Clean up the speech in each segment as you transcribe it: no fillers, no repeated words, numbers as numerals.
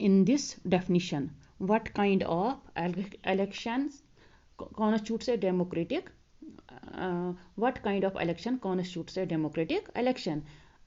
in this definition, what kind of elections constitutes a democratic what kind of election constitutes a democratic election।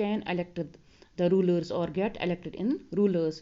can elect the rulers or get elected in rulers।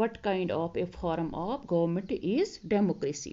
what kind of a form of government is democracy।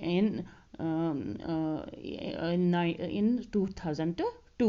in 2002।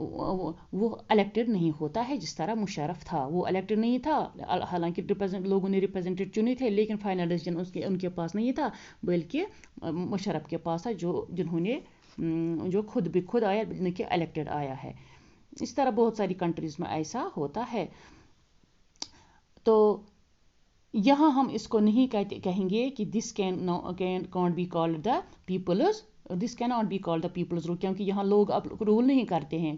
وہ elected نہیں ہوتا ہے جس طرح مشرف تھا. وہ elected نہیں تھا, حالانکہ لوگوں نے ریپرزینٹیڈ چنے تھے, لیکن فائنل ڈیسیجن ان کے پاس نہیں تھا بلکہ مشرف کے پاس تھا, جنہوں نے جو خود بخود آیا نہ کہ الیکٹڈ آیا ہے. اس طرح بہت ساری کنٹریز میں ایسا ہوتا ہے. تو یہاں ہم اس کو نہیں کہیں گے کہ this can't be called the people's, this کی not be call the people's rule, کیونکہ یہاں لوگ اب رول نہیں کرتے ہیں,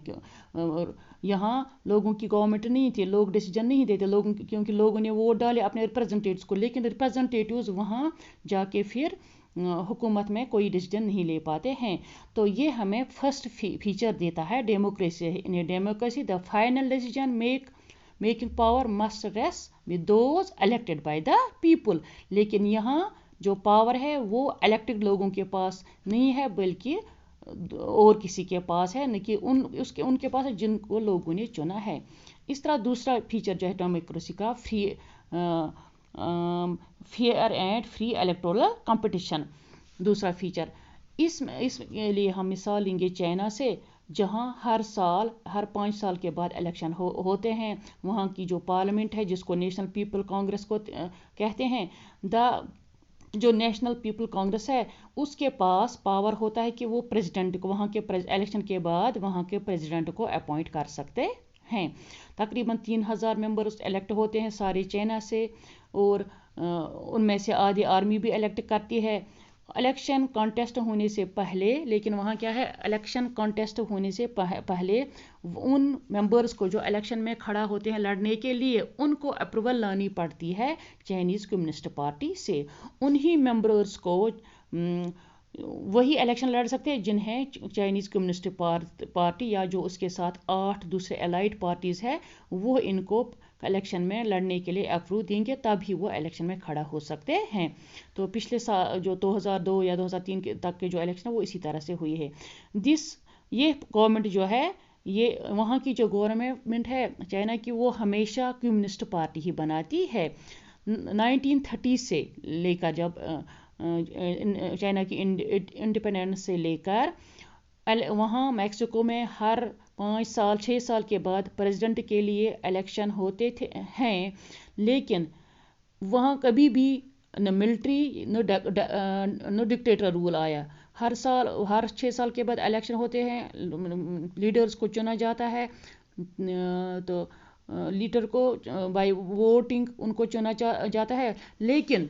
یہاں لوگوں کی گورنمنٹ نہیں تھی, لوگ ڈیسیجن نہیں دیتے, کیونکہ لوگوں نے ووٹ ڈالے اپنے ریپرزنٹیٹیوز کو, لیکن ریپرزنٹیٹیوز وہاں جا کے پھر حکومت میں کوئی ڈیسیجن نہیں لے پاتے ہیں. تو یہ ہمیں فرسٹ فیچر دیتا ہے democracy. The final decision making power must rest with those elected by the people. لیکن یہاں جو پاور ہے وہ الیکٹڈ لوگوں کے پاس نہیں ہے بلکہ اور کسی کے پاس ہے, نہ کہ ان کے پاس ہے جن کو لوگوں نے چنا ہے. اس طرح دوسرا فیچر جو ہے ڈیموکریسی کا fair and free electoral competition, دوسرا فیچر. اس کے لیے ہم مثال لیں گے چائنا سے, جہاں ہر 5 سال کے بعد الیکشن ہوتے ہیں. وہاں کی جو پارلیمنٹ ہے جس کو نیشنل پیپل کانگریس کو کہتے ہیں, جو نیشنل پیپل کانگریس ہے اس کے پاس پاور ہوتا ہے کہ وہ پریزیڈنٹ کو وہاں کے الیکشن کے بعد وہاں کے پریزیڈنٹ کو اپوائنٹ کر سکتے ہیں. تقریباً 3000 ممبرز الیکٹ ہوتے ہیں سارے چائنا سے, اور ان میں سے آدھی آرمی بھی الیکٹ کرتی ہے الیکشن کانٹیسٹ ہونے سے پہلے. لیکن وہاں کیا ہے, الیکشن کانٹیسٹ ہونے سے پہلے ان ممبرز کو جو الیکشن میں کھڑا ہوتے ہیں لڑنے کے لیے, ان کو اپروول لانی پڑتی ہے چائنیز کمیونسٹ پارٹی سے. انہی ممبرز کو وہی الیکشن لڑ سکتے ہیں جنہیں چائنیز کمیونسٹ پارٹی یا جو اس کے ساتھ 8 دوسرے الائڈ پارٹیز ہیں وہ ان کو الیکشن میں لڑنے کے لیے اپروو دیں گے, تب ہی وہ الیکشن میں کھڑا ہو سکتے ہیں. تو پچھلے سال جو 2002 یا 2003 تک کے جو الیکشن وہ اسی طرح سے ہوئی ہے. یہ گورنمنٹ جو ہے, یہ وہاں کی جو گورنمنٹ ہے چائنا کی, وہ ہمیشہ کمیونسٹ پارٹی ہی بناتی ہے. 1930 سے لے کر, جب چائنا کی انڈیپینڈنس سے لے کر, وہاں میکسیکو میں ہر 6 سال کے بعد پریزیڈنٹ کے لیے الیکشن ہوتے ہیں, لیکن وہاں کبھی بھی نہ ملٹری نہ ڈکٹیٹر رول آیا. ہر 6 سال کے بعد الیکشن ہوتے ہیں, لیڈرز کو چنا جاتا ہے, تو لیڈر کو بائی ووٹنگ ان کو چنا جاتا ہے. لیکن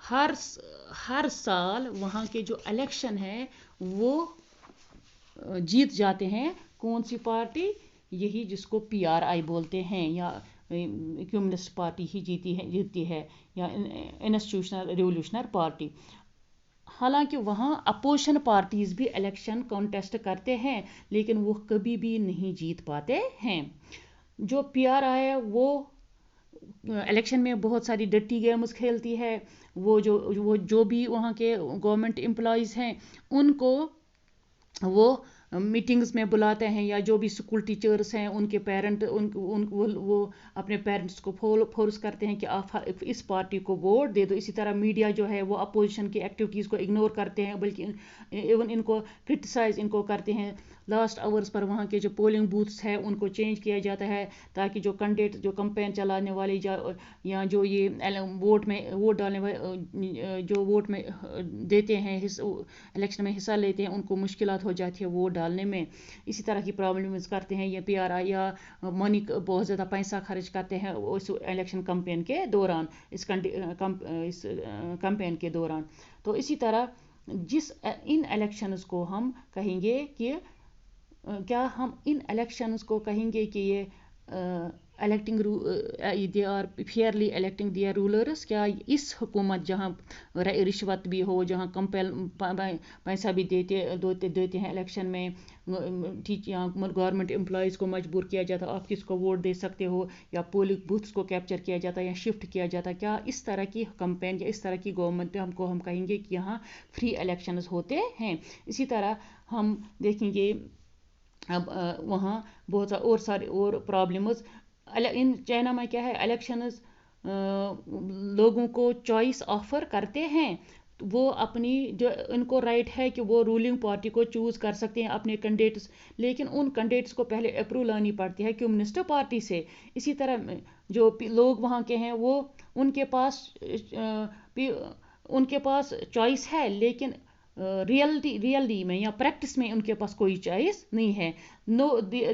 ہر سال وہاں کے جو الیکشن ہیں وہ جیت جاتے ہیں کون سی پارٹی, یہی جس کو PRI بولتے ہیں, یا کمیونسٹ پارٹی ہی جیتتی ہے, یا انسٹیٹیوشنل ریولوشنر پارٹی. حالانکہ وہاں اپوزیشن پارٹیز بھی الیکشن کانٹیسٹ کرتے ہیں لیکن وہ کبھی بھی نہیں جیت پاتے ہیں. جو PRI ہے وہ الیکشن میں بہت ساری ڈرٹی گیمز کھیلتی ہے. وہ جو بھی وہاں کے گورنمنٹ امپلائیز ہیں ان کو وہ میٹنگز میں بلاتے ہیں, یا جو بھی اسکول ٹیچرز ہیں ان کے پیرنٹ وہ اپنے پیرنٹس کو فورس کرتے ہیں کہ آپ اس پارٹی کو ووٹ دے دو. اسی طرح میڈیا جو ہے وہ اپوزیشن کی ایکٹیویٹیز کو اگنور کرتے ہیں, بلکہ ایون ان کو کرٹیسائز ان کو کرتے ہیں. لاسٹ آورز پر وہاں کے جو پولنگ بوتھس ہیں ان کو چینج کیا جاتا ہے تاکہ جو کینڈیڈیٹ جو کمپین چلانے والے یا جو یہ ووٹ ڈالنے والے جو ووٹ میں دیتے ہیں الیکشن میں حصہ لیتے ہیں ان کو مشکلات ہو جاتی ہے ووٹ ڈالنے میں. اسی طرح کی پرابلمز کرتے ہیں یہ PRI, یا منی بہت زیادہ پیسہ خرچ کرتے ہیں اس الیکشن کمپین کے دوران, اس کمپین کے دوران. تو اسی طرح ان الیکشنز کو ہم کہیں گے کہ کیا ہم ان الیکشنز کو کہیں گے کہ یہ electing they are fairly electing their rulers. کیا اس حکومت جہاں رشوت بھی ہو, جہاں پیسہ بھی دیتے ہیں الیکشن میں, گورنمنٹ امپلائیز کو مجبور کیا جاتا ہے آپ کس کو ووٹ دے سکتے ہو, یا پولنگ بوتھس کو کیپچر کیا جاتا ہے یا شفٹ کیا جاتا ہے, کیا اس طرح کی کمپین یا اس طرح کی گورنمنٹ ہم کہیں گے کہ یہاں فری الیکشنز ہوتے ہیں. اسی طرح ہم دیکھیں گے اب وہاں بہت سارے اور پرابلمز ان چائنا میں کیا ہے, الیکشنز لوگوں کو چوائس آفر کرتے ہیں وہ اپنی جو ان کو رائٹ ہے کہ وہ رولنگ پارٹی کو چوز کر سکتے ہیں اپنے کینڈیڈیٹس، لیکن ان کینڈیڈیٹس کو پہلے اپروو لانی پڑتی ہے کمیونسٹ پارٹی سے. اسی طرح جو لوگ وہاں کے ہیں وہ ان کے پاس چوائس ہے، لیکن ریئلٹی میں یا پریکٹس میں ان کے پاس کوئی چوائس نہیں ہے.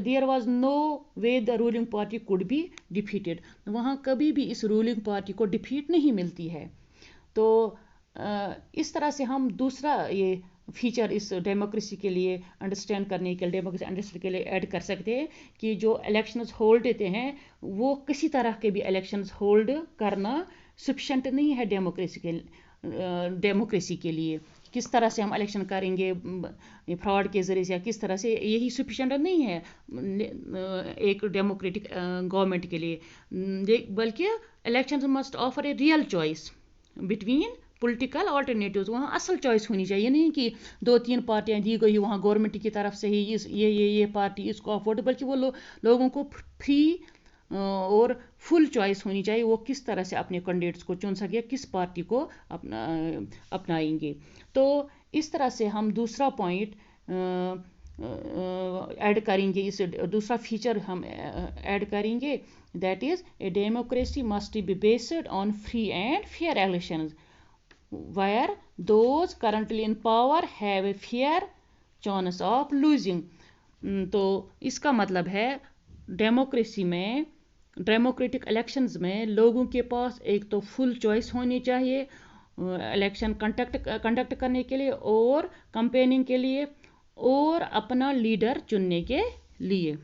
There was no way the ruling party could be defeated. وہاں کبھی بھی اس رولنگ پارٹی کو ڈیفیٹ نہیں ملتی ہے. تو اس طرح سے ہم دوسرا یہ فیچر اس ڈیموکریسی کے لیے انڈرسٹینڈ کرنے کے لیے ایڈ کر سکتے ہیں کہ جو الیکشنز ہولڈ ہوتے ہیں وہ کسی طرح کے بھی الیکشنز ہولڈ کرنا سفیشینٹ نہیں ہے ڈیموکریسی کے لیے. کس طرح سے ہم الیکشن کریں گے فراڈ کے ذریعے سے، کس طرح سے، یہی سفیشینٹ نہیں ہے ایک ڈیموکریٹک گورنمنٹ کے لیے. بلکہ election must offer a real choice between political alternatives. وہاں اصل چوائس ہونی چاہیے، نہیں کہ 2-3 پارٹیاں دی گئی وہاں گورنمنٹ کی طرف سے ہی یہ پارٹی اس کو افورڈ، بلکہ وہ لوگوں کو فری اور فل چوائس ہونی چاہیے وہ کس طرح سے اپنے کینڈیڈیٹس کو چن سکے، کس پارٹی کو اپنائیں گے. تو اس طرح سے ہم دوسرا پوائنٹ ایڈ کریں گے، اس دوسرا فیچر ہم ایڈ کریں گے، that is a democracy must be based on free and fair elections where those currently in power have a fair chance of losing. تو اس کا مطلب ہے ڈیموکریسی میں، ڈیموکریٹک الیکشنز میں لوگوں کے پاس ایک تو فل چوائس ہونی چاہیے الیکشن کنڈکٹ کرنے کے لیے اور کمپیننگ کے لیے اور اپنا لیڈر چننے کے لیے.